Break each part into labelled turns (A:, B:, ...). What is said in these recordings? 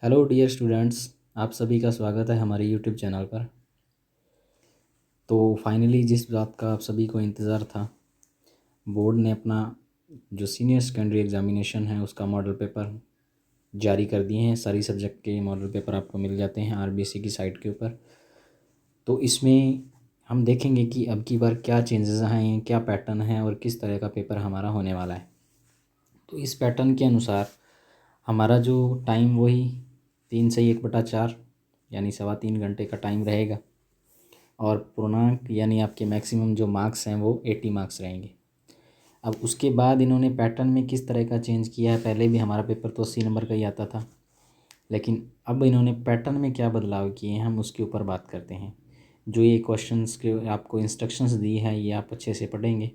A: Hello dear students, आप सभी का स्वागत है हमारे यूट्यूब चैनल पर। तो फाइनली जिस बात का आप सभी को इंतज़ार था, बोर्ड ने अपना जो सीनियर सेकेंडरी एग्ज़ामिनेशन है उसका मॉडल पेपर जारी कर दिए हैं। सारी सब्जेक्ट के मॉडल पेपर आपको मिल जाते हैं आरबीएससी की साइट के ऊपर। तो इसमें हम देखेंगे कि अब की बार क्या चेंजेस आए हैं, क्या पैटर्न है और किस तरह का पेपर हमारा होने वाला है। तो इस पैटर्न के अनुसार हमारा जो टाइम वही 3/1/4 यानी 3.25 घंटे का टाइम रहेगा और पूर्णांक यानी आपके मैक्सिमम जो मार्क्स हैं वो 80 मार्क्स रहेंगे। अब उसके बाद इन्होंने पैटर्न में किस तरह का चेंज किया है, पहले भी हमारा पेपर तो 80 नंबर का ही आता था, लेकिन अब इन्होंने पैटर्न में क्या बदलाव किए हैं हम उसके ऊपर बात करते हैं। जो ये क्वेश्चंस के आपको इंस्ट्रक्शंस दी है ये आप अच्छे से पढ़ेंगे।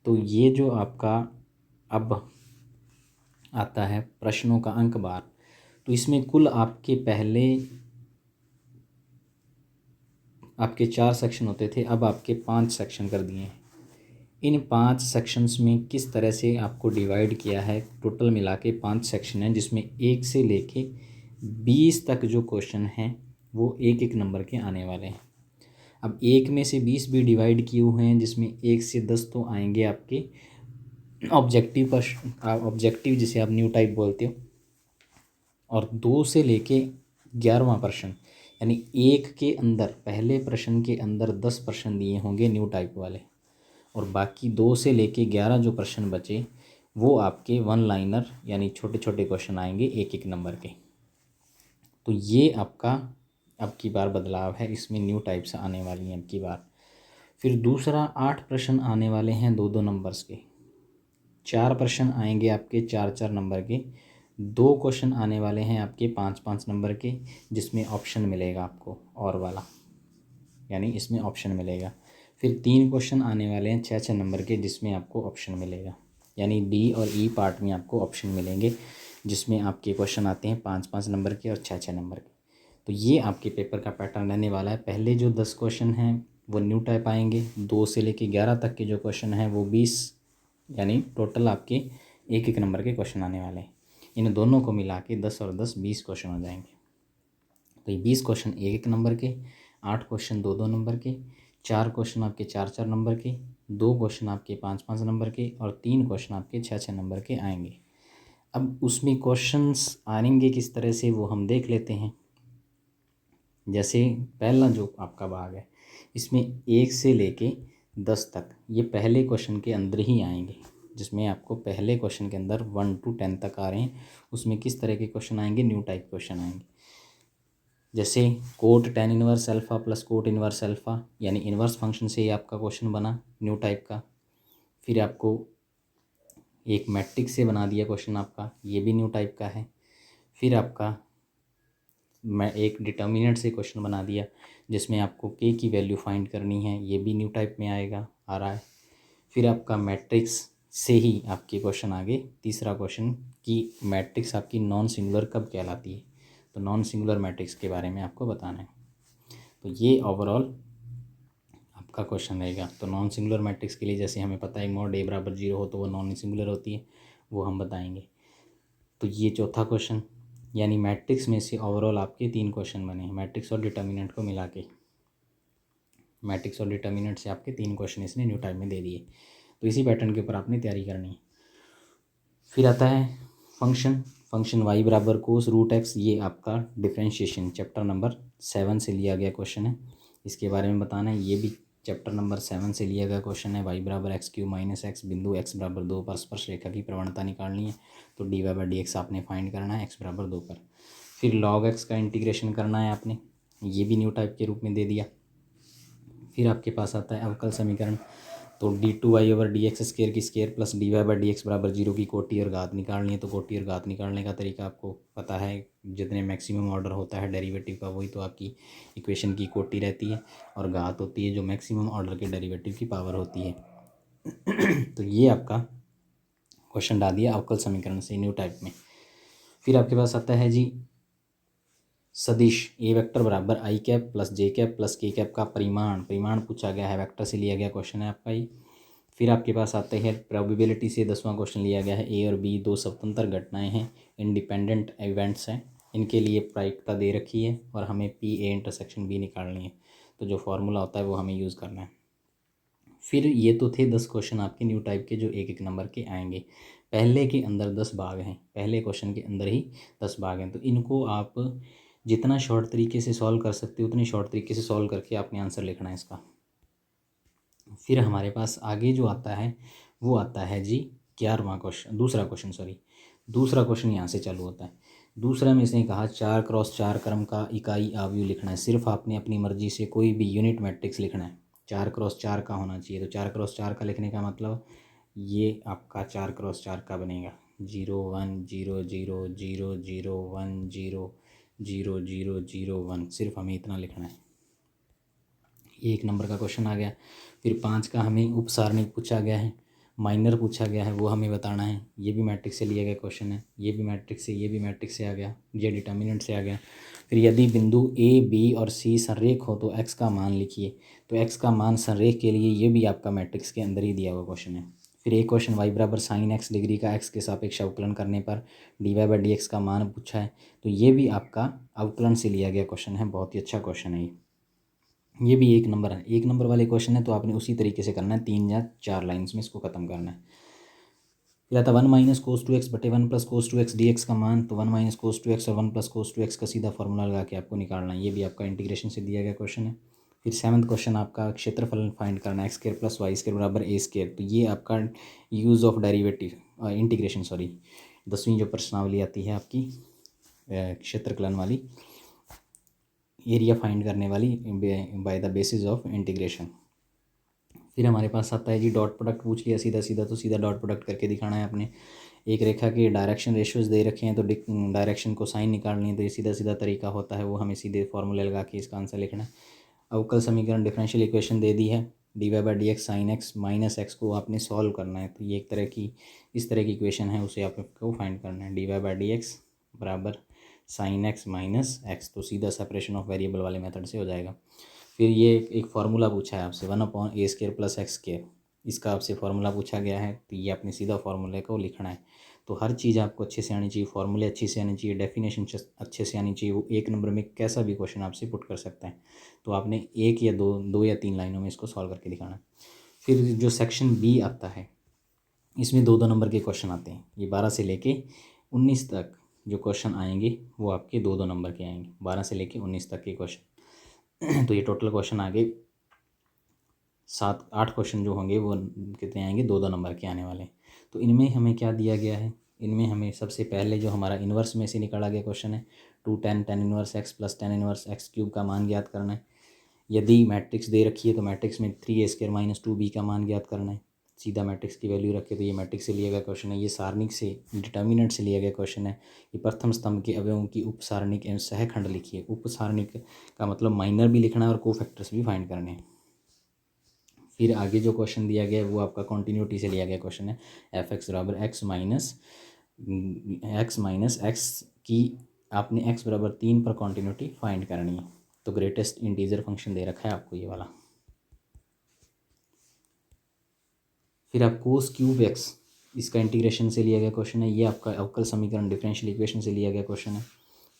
A: तो ये जो आपका अब आता है प्रश्नों का अंक बार, तो इसमें कुल आपके 4 सेक्शन होते थे, अब आपके 5 सेक्शन कर दिए हैं। इन 5 सेक्शंस में किस तरह से आपको डिवाइड किया है, टोटल मिला के 5 सेक्शन हैं जिसमें 1 से लेके 20 तक जो क्वेश्चन हैं वो एक एक नंबर के आने वाले हैं। अब 1 में से 20 भी डिवाइड किए हुए हैं जिसमें 1 से 10 तो आएंगे आपके ऑब्जेक्टिव जिसे आप न्यू टाइप बोलते हो, और 2 से लेके 11वां प्रश्न यानी एक के अंदर पहले प्रश्न के अंदर 10 प्रश्न दिए होंगे न्यू टाइप वाले, और बाकी 2 से लेके 11 जो प्रश्न बचे वो आपके वन लाइनर यानी छोटे छोटे क्वेश्चन आएंगे एक एक नंबर के। तो ये आपका अब की बार बदलाव है, इसमें न्यू टाइप से आने वाली हैं अब की बार। फिर दूसरा 8 प्रश्न आने वाले हैं 2-2 नंबर्स के, 4 प्रश्न आएंगे आपके 4-4 नंबर के, 2 क्वेश्चन आने वाले हैं आपके 5-5 नंबर के जिसमें ऑप्शन मिलेगा आपको और वाला, यानी इसमें ऑप्शन मिलेगा। फिर 3 क्वेश्चन आने वाले हैं 6-6 नंबर के जिसमें आपको ऑप्शन मिलेगा, यानी डी और ई पार्ट में आपको ऑप्शन मिलेंगे जिसमें आपके क्वेश्चन आते हैं 5-5 नंबर के और 6-6 नंबर के। तो ये आपके पेपर का पैटर्न रहने वाला है। पहले जो 10 क्वेश्चन हैं वो न्यू टाइप आएंगे, 2 से लेके 11 तक के जो क्वेश्चन हैं वो 20, यानी टोटल आपके एक एक नंबर के क्वेश्चन आने वाले हैं। इन दोनों को मिला के 10 और 10 20 क्वेश्चन हो जाएंगे। तो ये 20 क्वेश्चन एक एक नंबर के, 8 क्वेश्चन 2-2 नंबर के, 4 क्वेश्चन आपके 4-4 नंबर के, 2 क्वेश्चन आपके 5-5 नंबर के और 3 क्वेश्चन आपके 6-6 नंबर के आएंगे। अब उसमें क्वेश्चंस आएंगे किस तरह से वो हम देख लेते हैं। जैसे पहला जो आपका भाग है इसमें 1 से लेके 10 तक ये पहले क्वेश्चन के अंदर ही आएंगे, जिसमें आपको पहले क्वेश्चन के अंदर 1 to 10 तक आ रहे हैं। उसमें किस तरह के क्वेश्चन आएंगे, न्यू टाइप क्वेश्चन आएंगे। जैसे cot tan inverse alpha plus cot inverse alpha, यानी इनवर्स फंक्शन से ही आपका क्वेश्चन बना न्यू टाइप का। फिर आपको एक मैट्रिक्स से बना दिया क्वेश्चन आपका, ये भी न्यू टाइप का है। फिर आपका मैं एक डिटर्मिनेंट से क्वेश्चन बना दिया जिसमें आपको के की वैल्यू फाइंड करनी है, ये भी न्यू टाइप में आ रहा है। फिर आपका मैट्रिक्स से ही आपके क्वेश्चन आगे तीसरा क्वेश्चन कि मैट्रिक्स आपकी नॉन सिंगुलर कब कहलाती है, तो नॉन सिंगुलर मैट्रिक्स के बारे में आपको बताना है। तो ये ओवरऑल आपका क्वेश्चन रहेगा। तो नॉन सिंगुलर मैट्रिक्स के लिए जैसे हमें पता है मॉड a = 0 हो तो वो नॉन सिंगुलर होती है, वो हम बताएंगे। तो ये चौथा क्वेश्चन, यानी मैट्रिक्स में से ओवरऑल आपके 3 क्वेश्चन बने हैं, मैट्रिक्स और डिटर्मिनेंट को मिला के। मैट्रिक्स और डिटर्मिनेंट से आपके 3 क्वेश्चन इसने न्यू टाइप में दे दिए। तो इसी पैटर्न के ऊपर आपने तैयारी करनी है। फिर आता है फंक्शन y = cos√x, ये आपका डिफ्रेंशिएशन चैप्टर नंबर 7 से लिया गया क्वेश्चन है, इसके बारे में बताना है। ये भी चैप्टर नंबर 7 से लिया गया क्वेश्चन है। y = x³ - x, बिंदु x = 2 पर स्पर्श रेखा की प्रवणता निकालनी है, तो dy/dx आपने फाइंड करना है x = 2 पर। फिर log x का इंटीग्रेशन करना है आपने, ये भी न्यू टाइप के रूप में दे दिया। फिर आपके पास आता है अवकल समीकरण, तो d2y/dx² की स्केयर प्लस dy/dx = 0 की कोटि और घात निकालनी है। तो कोटि और घात निकालने का तरीका आपको पता है, जितने मैक्सिमम ऑर्डर होता है डेरिवेटिव का वही तो आपकी इक्वेशन की कोटि रहती है, और घात होती है जो मैक्सिमम ऑर्डर के डेरिवेटिव की पावर होती है। तो ये आपका क्वेश्चन डाल दिया अवकल समीकरण से न्यू टाइप में। फिर आपके पास आता है जी सदिश A वेक्टर बराबर i cap plus j cap plus k cap का परिमाण पूछा गया है, वेक्टर से लिया गया क्वेश्चन है आपका ये। फिर आपके पास आते हैं प्रोबेबिलिटी से 10वां क्वेश्चन लिया गया है, A और B 2 स्वतंत्र घटनाएं हैं, इंडिपेंडेंट इवेंट्स हैं, इनके लिए प्रायिकता दे रखी है और हमें पी ए इंटरसेक्शन बी निकालनी है, तो जो फार्मूला होता है वो हमें यूज़ करना है। फिर ये तो थे 10 क्वेश्चन आपके न्यू टाइप के जो एक एक नंबर के आएंगे। पहले के अंदर 10 भाग हैं, पहले क्वेश्चन के अंदर ही 10 भाग हैं, तो इनको आप जितना शॉर्ट तरीके से सॉल्व कर सकते हो उतनी शॉर्ट तरीके से सॉल्व करके आपने आंसर लिखना है इसका। फिर हमारे पास आगे जो आता है वो आता है जी 11वां क्वेश्चन, दूसरा क्वेश्चन यहाँ से चालू होता है। दूसरा में इसने कहा 4x4 क्रम का इकाई अवयव लिखना है। सिर्फ आपने अपनी मर्जी से कोई भी यूनिट मैट्रिक्स लिखना है, 4x4 का होना चाहिए। तो 4x4 का लिखने का मतलब ये आपका 4x4 का बनेगा 0 1 0 0 0 0 1 0 0 0 0 1, सिर्फ हमें इतना लिखना है। ये एक नंबर का क्वेश्चन आ गया। फिर 5 का हमें उपसारणिक पूछा गया है, माइनर पूछा गया है, वो हमें बताना है। ये भी मैट्रिक्स से लिया गया क्वेश्चन है, ये भी मैट्रिक्स से, ये भी मैट्रिक्स से आ गया, ये डिटर्मिनेंट से आ गया। फिर यदि बिंदु ए बी और सी संरेख हो तो एक्स का मान लिखिए। तो एक्स का मान संरेख के लिए ये भी आपका मैट्रिक्स के अंदर ही दिया हुआ क्वेश्चन है। फिर एक क्वेश्चन वाई बराबर साइन एक्स डिग्री का एक्स के सापेक्ष अवकलन करने पर d y by d x का मान पूछा है। तो ये भी आपका अवकलन से लिया गया क्वेश्चन है, बहुत ही अच्छा क्वेश्चन है ये भी एक नंबर है। एक नंबर वाले क्वेश्चन है तो आपने उसी तरीके से करना है, 3 या 4 लाइन्स में इसको ख़त्म करना है। फिर आता 1 माइनस कोस 2x बटे 1 प्लस कोस 2x dx का मान। तो 1 माइनस कोस 2x और 1 प्लस कोस 2x का सीधा फॉर्मूला लगा के आपको निकालना है। ये भी आपका इंटीग्रेशन से दिया गया क्वेश्चन है। फिर 7वां क्वेश्चन आपका क्षेत्रफल फाइंड करना है, x² प्लस वाई स्क्वायर बराबर a स्क्वायर। तो ये आपका यूज़ ऑफ डेरिवेटिव इंटीग्रेशन 10वीं जो प्रश्नावली आती है आपकी क्षेत्रकलन वाली, एरिया फाइंड करने वाली by the basis of integration. फिर हमारे पास आता है जी डॉट प्रोडक्ट पूछ लिया सीधा सीधा, तो सीधा डॉट प्रोडक्ट करके दिखाना है अपने। एक रेखा के डायरेक्शन रेशियोज दे रखे हैं तो डायरेक्शन को साइन निकालनी है, तो ये सीधा सीधा तरीका होता है, वो हमें सीधे फॉर्मूले लगा के इसका आंसर लिखना है। अवकल समीकरण डिफरेंशियल इक्वेशन दे दी है, d y by d x sine x minus x को आपने सॉल्व करना है। तो ये एक तरह की इस तरह की इक्वेशन है, उसे आपको फाइंड करना है। D y by d x बराबर साइन एक्स माइनस एक्स, तो सीधा सेपरेशन ऑफ वेरिएबल वाले मेथड से हो जाएगा। फिर ये एक फार्मूला पूछा है आपसे 1/a² प्लस x², इसका आपसे फार्मूला पूछा गया है, तो ये आपने सीधा फार्मूले को लिखना है। तो हर चीज़ आपको अच्छे से आनी चाहिए, फार्मूले अच्छे से आनी चाहिए, डेफिनेशन अच्छे से आनी चाहिए। वो एक नंबर में कैसा भी क्वेश्चन आपसे पुट कर सकता है, तो आपने 1 या 2 या 3 लाइनों में इसको सॉल्व करके दिखाना है। फिर जो सेक्शन बी आता है इसमें 2-2 नंबर के क्वेश्चन आते हैं। ये 12 से लेके 19 तक जो क्वेश्चन आएंगे वो आपके 2-2 नंबर के आएंगे, 12 से लेके 19 तक के क्वेश्चन। तो ये टोटल क्वेश्चन आगे 7-8 क्वेश्चन जो होंगे वो कितने आएंगे, 2-2 नंबर के आने वाले हैं। तो इनमें हमें क्या दिया गया है, इनमें हमें सबसे पहले जो हमारा इन्वर्स में से निकाला गया क्वेश्चन है 2 tan inverse x plus tan inverse x cube का मान ज्ञात करना है। यदि मैट्रिक्स दे रखी है तो मैट्रिक्स में 3a² माइनस 2b का मान ज्ञात करना है। सीधा मैट्रिक्स की वैल्यू रखे, तो ये मैट्रिक्स से लिया गया क्वेश्चन है। ये सारणिक से डिटर्मिनेंट से लिया गया क्वेश्चन है कि प्रथम स्तंभ के अवयवों की उपसारणिक एवं सहखंड लिखिए। उपसारणिक का मतलब माइनर भी लिखना है और कोफैक्टर्स भी फाइंड करने हैं। फिर आगे जो क्वेश्चन दिया गया है वो आपका कॉन्टीन्यूटी से लिया गया क्वेश्चन है, f(x) बराबर x माइनस एक्स की आपने x बराबर 3 पर कॉन्टीन्यूटी फाइंड करनी है। तो ग्रेटेस्ट इंटीजर फंक्शन दे रखा है आपको ये वाला। फिर आप कोस क्यूब एक्स, इसका इंटीग्रेशन से लिया गया क्वेश्चन है। ये आपका अवकल समीकरण डिफरेंशियल इक्वेशन से लिया गया क्वेश्चन है।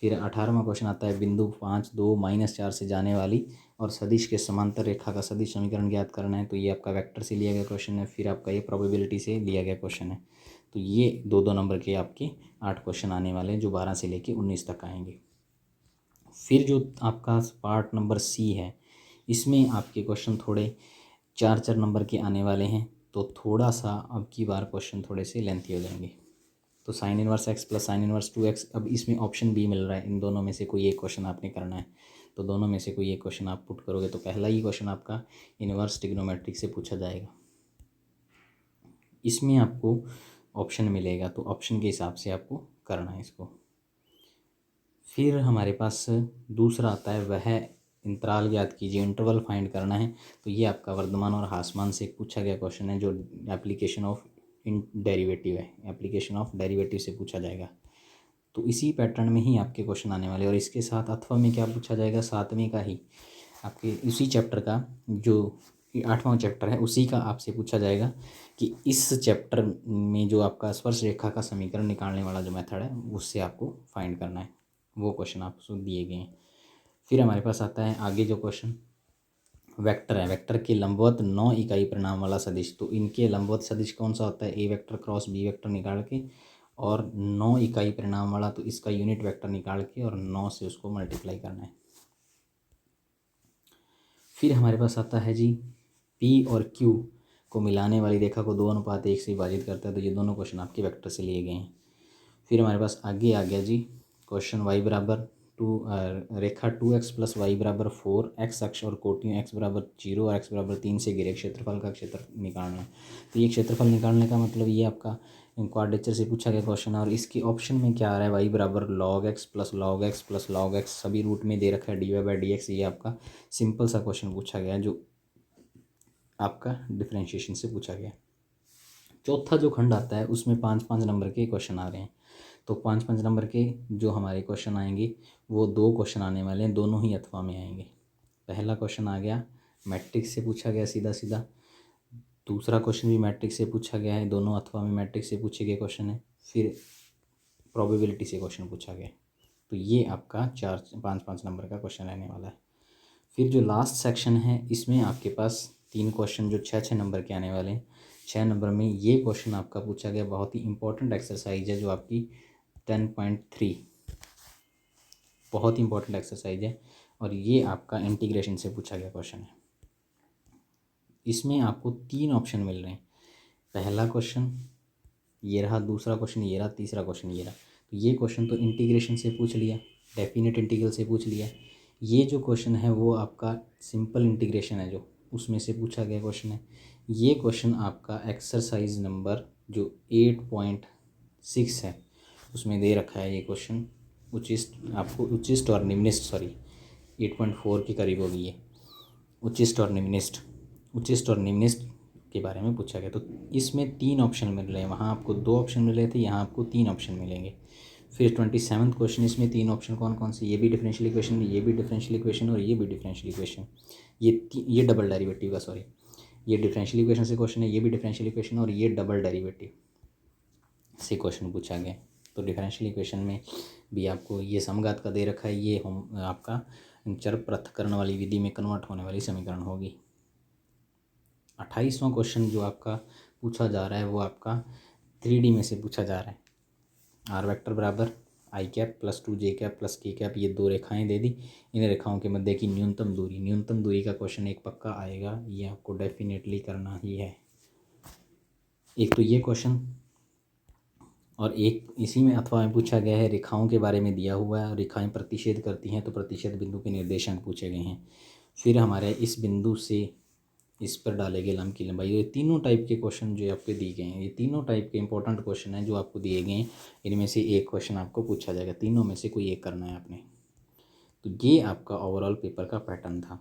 A: फिर 18वां क्वेश्चन आता है बिंदु 5 2 -4 से जाने वाली और सदिश के समांतर रेखा का सदिश समीकरण ज्ञात करना है। तो ये आपका वेक्टर से लिया गया क्वेश्चन है। फिर आपका ये प्रोबेबिलिटी से लिया गया क्वेश्चन है। तो ये 2-2 नंबर के आपके 8 क्वेश्चन आने वाले हैं जो 12 से लेके 19 तक आएंगे। फिर जो आपका पार्ट नंबर सी है इसमें आपके क्वेश्चन थोड़े 4-4 नंबर के आने वाले हैं, तो थोड़ा सा अब की बार क्वेश्चन थोड़े से लेंथी हो जाएंगे। तो sine inverse x plus sine inverse 2x, अब इसमें ऑप्शन बी मिल रहा है, इन दोनों में से कोई एक क्वेश्चन आपने करना है। तो दोनों में से कोई एक क्वेश्चन आप पुट करोगे तो पहला ही क्वेश्चन आपका इनवर्स ट्रिग्नोमेट्रिक से पूछा जाएगा। इसमें आपको ऑप्शन मिलेगा तो ऑप्शन के हिसाब से आपको करना है इसको। फिर हमारे पास दूसरा आता है वह इंतराल ज्ञात कीजिए, इंटरवल फाइंड करना है। तो ये आपका वर्धमान और ह्रासमान से पूछा गया क्वेश्चन है जो एप्लीकेशन ऑफ डेरिवेटिव है, एप्लीकेशन ऑफ डेरिवेटिव से पूछा जाएगा। तो इसी पैटर्न में ही आपके क्वेश्चन आने वाले, और इसके साथ अथवा में क्या पूछा जाएगा, 7वें का ही आपके उसी चैप्टर का जो 8वां चैप्टर है उसी का आपसे पूछा जाएगा कि इस चैप्टर में जो आपका स्पर्श रेखा का समीकरण निकालने वाला जो मेथड है उससे आपको फाइंड करना है। वो क्वेश्चन आपको दिए गए हैं। फिर हमारे पास आता है आगे जो क्वेश्चन वेक्टर है, वेक्टर के लंबवत 9 इकाई परिणाम वाला सदिश। तो इनके लंबवत सदिश कौन सा होता है, ए वेक्टर क्रॉस बी वेक्टर निकाल के और 9 इकाई परिणाम वाला, तो इसका यूनिट वेक्टर निकाल के और 9 से उसको मल्टीप्लाई करना है। फिर हमारे पास आता है जी पी और क्यू को मिलाने वाली रेखा को 2:1 से विभाजित करता है। तो ये दोनों क्वेश्चन आपके वेक्टर से लिए गए हैं। फिर हमारे पास आगे आ गया जी क्वेश्चन y बराबर 2 रेखा 2x + y बराबर 4 x अक्ष और कोटियों x बराबर 0 और x बराबर 3 से घिरे क्षेत्रफल का क्षेत्र निकालना। तो ये क्षेत्रफल निकालने का मतलब ये आपका क्वाड्रेचर से पूछा गया क्वेश्चन है। और इसके ऑप्शन में क्या आ रहा है, y बराबर log x + log x + log x सभी रूट में दे रखा है dy/dx। ये आपका सिंपल सा क्वेश्चन पूछा गया जो आपका डिफ्रेंशिएशन से पूछा गया। चौथा जो खंड आता है उसमें 5-5 नंबर के क्वेश्चन आ रहे हैं। तो 5-5 नंबर के जो हमारे क्वेश्चन आएंगे वो 2 क्वेश्चन आने वाले हैं, दोनों ही अथवा में आएंगे। पहला क्वेश्चन आ गया मैट्रिक्स से पूछा गया सीधा सीधा। दूसरा क्वेश्चन भी मैट्रिक्स से पूछा गया है, दोनों अथवा में मैट्रिक्स से पूछे गए क्वेश्चन है। फिर प्रोबेबिलिटी से क्वेश्चन पूछा गया। तो ये आपका 4-5 नंबर का क्वेश्चन रहने वाला है। फिर जो लास्ट सेक्शन है इसमें आपके पास 3 क्वेश्चन जो 6-6 नंबर के आने वाले हैं। 6 नंबर में ये क्वेश्चन आपका पूछा गया, बहुत ही इंपॉर्टेंट एक्सरसाइज है जो आपकी 10.3 बहुत ही इंपॉर्टेंट एक्सरसाइज है। और ये आपका इंटीग्रेशन से पूछा गया क्वेश्चन है। इसमें आपको 3 ऑप्शन मिल रहे हैं। पहला क्वेश्चन ये रहा, दूसरा क्वेश्चन ये रहा, तीसरा क्वेश्चन ये रहा। तो ये क्वेश्चन तो इंटीग्रेशन से पूछ लिया, डेफिनेट इंटीग्रल से पूछ लिया। ये जो क्वेश्चन है वो आपका सिंपल इंटीग्रेशन है जो उसमें से पूछा गया क्वेश्चन है। ये क्वेश्चन आपका एक्सरसाइज नंबर जो 8.6 है उसमें दे रखा है। ये क्वेश्चन उच्चिष्ट और निम्निष्ठ 8.4 के करीब होगी ये। उच्चिष्ट और निम्निष्ठ के बारे में पूछा गया। तो इसमें 3 ऑप्शन मिल रहे हैं, वहाँ आपको 2 ऑप्शन मिले थे, यहाँ आपको 3 ऑप्शन मिलेंगे। फिर 27वां क्वेश्चन, इसमें 3 ऑप्शन कौन कौन से, ये भी डिफरेंशियल इक्वेशन, ये भी डिफरेंशियल इक्वेशन और ये भी डिफरेंशियल इक्वेशन। ये डबल डेरिवेटिव का ये डिफरेंशियल इक्वेशन से क्वेश्चन है, ये भी डिफरेंशियल इक्वेशन और ये डबल डेरिवेटिव से क्वेश्चन पूछा गया। तो डिफरेंशियल इक्वेशन में भी आपको ये समघात का दे रखा है, ये आपका चर पृथक्करण वाली विधि में कन्वर्ट होने वाली समीकरण होगी। 28वां क्वेश्चन जो आपका पूछा जा रहा है वो आपका 3D में से पूछा जा रहा है। आर वेक्टर बराबर i cap + 2j cap + k cap, ये 2 रेखाएं दे दी। इन रेखाओं के मध्य की न्यूनतम दूरी का क्वेश्चन एक पक्का आएगा, ये आपको डेफिनेटली करना ही है। एक तो ये क्वेश्चन और एक इसी में अथवा में पूछा गया है, रेखाओं के बारे में दिया हुआ है, रेखाएं प्रतिच्छेद करती हैं तो प्रतिच्छेद बिंदु के निर्देशांक पूछे गए हैं। फिर हमारे इस बिंदु से इस पर डाले गए लंब की लंबाई। ये तीनों टाइप के क्वेश्चन जो आपके दिए गए हैं, ये तीनों टाइप के इंपॉर्टेंट क्वेश्चन हैं जो आपको दिए गए हैं। इनमें से एक क्वेश्चन आपको पूछा जाएगा, तीनों में से कोई एक करना है आपने। तो ये आपका ओवरऑल पेपर का पैटर्न था।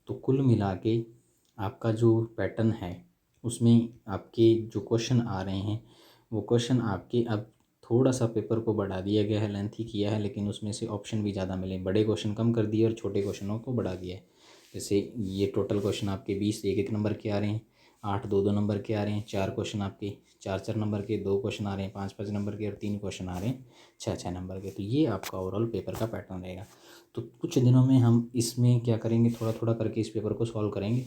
A: तो कुल मिला के आपका जो पैटर्न है उसमें आपके जो क्वेश्चन आ रहे हैं वो क्वेश्चन आपके अब थोड़ा सा पेपर को बढ़ा दिया गया है, लेंथी किया है, लेकिन उसमें से ऑप्शन भी ज़्यादा मिले, बड़े क्वेश्चन कम कर दिए और छोटे क्वेश्चनों को बढ़ा दिया है। जैसे ये टोटल क्वेश्चन आपके 20 1-1 नंबर के आ रहे हैं, 8 2-2 नंबर के आ रहे हैं, 4 क्वेश्चन आपके 4-4 नंबर के, 2 क्वेश्चन आ रहे हैं 5-5 नंबर के और 3 क्वेश्चन आ रहे हैं 6-6 नंबर के। तो ये आपका ओवरऑल पेपर का पैटर्न रहेगा। तो कुछ दिनों में हम इसमें क्या करेंगे, थोड़ा थोड़ा करके इस पेपर को सॉल्व करेंगे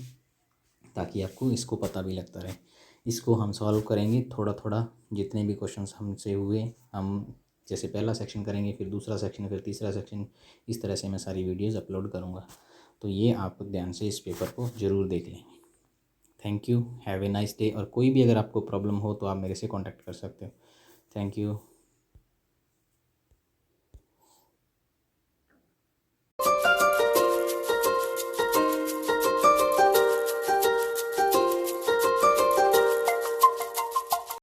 A: ताकि आपको इसको पता भी लगता रहे। इसको हम सॉल्व करेंगे थोड़ा थोड़ा, जितने भी क्वेश्चंस हमसे हुए हम जैसे पहला सेक्शन करेंगे, फिर दूसरा सेक्शन, फिर तीसरा सेक्शन, इस तरह से मैं सारी वीडियोस अपलोड करूँगा। तो ये आप ध्यान से इस पेपर को ज़रूर देख लें। Thank you, have a nice day. और कोई भी अगर आपको प्रॉब्लम हो तो आप मेरे से कांटेक्ट कर सकते हो। Thank you.